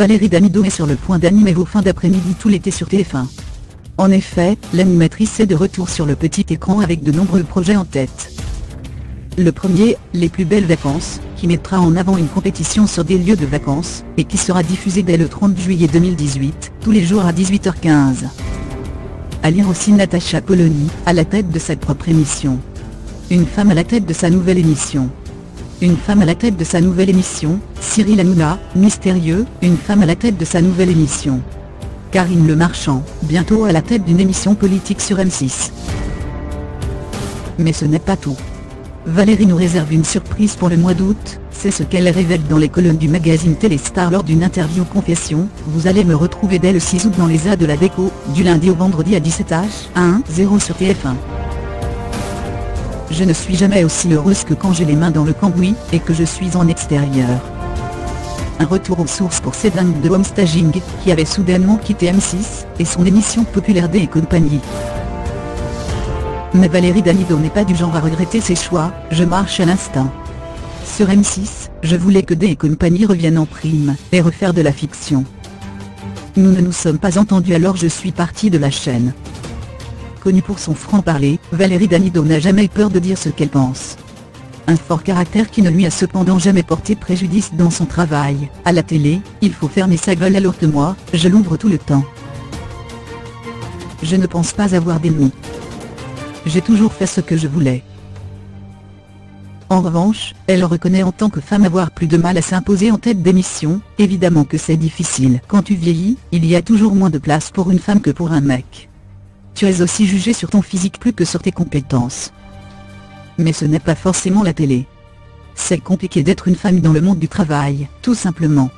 Valérie Damido est sur le point d'animer vos fins d'après-midi tout l'été sur TF1. En effet, l'animatrice est de retour sur le petit écran avec de nombreux projets en tête. Le premier, Les plus belles vacances, qui mettra en avant une compétition sur des lieux de vacances, et qui sera diffusé dès le 30 juillet 2018, tous les jours à 18h15. À lire aussi Natacha Polony, à la tête de sa propre émission. Une femme à la tête de sa nouvelle émission. Une femme à la tête de sa nouvelle émission, Cyril Hanouna, mystérieux, une femme à la tête de sa nouvelle émission. Karine Le Marchand, bientôt à la tête d'une émission politique sur M6. Mais ce n'est pas tout. Valérie nous réserve une surprise pour le mois d'août, c'est ce qu'elle révèle dans les colonnes du magazine Téléstar lors d'une interview confession. Vous allez me retrouver dès le 6 août dans les A de la déco, du lundi au vendredi à 17h10 sur TF1. Je ne suis jamais aussi heureuse que quand j'ai les mains dans le cambouis, et que je suis en extérieur. Un retour aux sources pour ces dingues de homestaging, qui avaient soudainement quitté M6, et son émission populaire D et compagnie. Mais Valérie Damido n'est pas du genre à regretter ses choix, je marche à l'instinct. Sur M6, je voulais que D et compagnie reviennent en prime, et refaire de la fiction. Nous ne nous sommes pas entendus alors je suis partie de la chaîne. Connue pour son franc-parler, Valérie Damido n'a jamais eu peur de dire ce qu'elle pense. Un fort caractère qui ne lui a cependant jamais porté préjudice dans son travail. À la télé, il faut fermer sa gueule alors que moi, je l'ouvre tout le temps. Je ne pense pas avoir d'ennemis. J'ai toujours fait ce que je voulais. En revanche, elle reconnaît en tant que femme avoir plus de mal à s'imposer en tête d'émission. Évidemment que c'est difficile. Quand tu vieillis, il y a toujours moins de place pour une femme que pour un mec. Tu es aussi jugé sur ton physique plus que sur tes compétences. Mais ce n'est pas forcément la télé. C'est compliqué d'être une femme dans le monde du travail, tout simplement.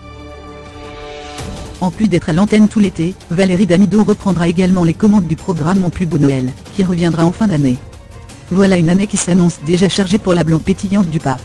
En plus d'être à l'antenne tout l'été, Valérie Damido reprendra également les commandes du programme Mon plus beau Noël, qui reviendra en fin d'année. Voilà une année qui s'annonce déjà chargée pour la blonde pétillante du PAF.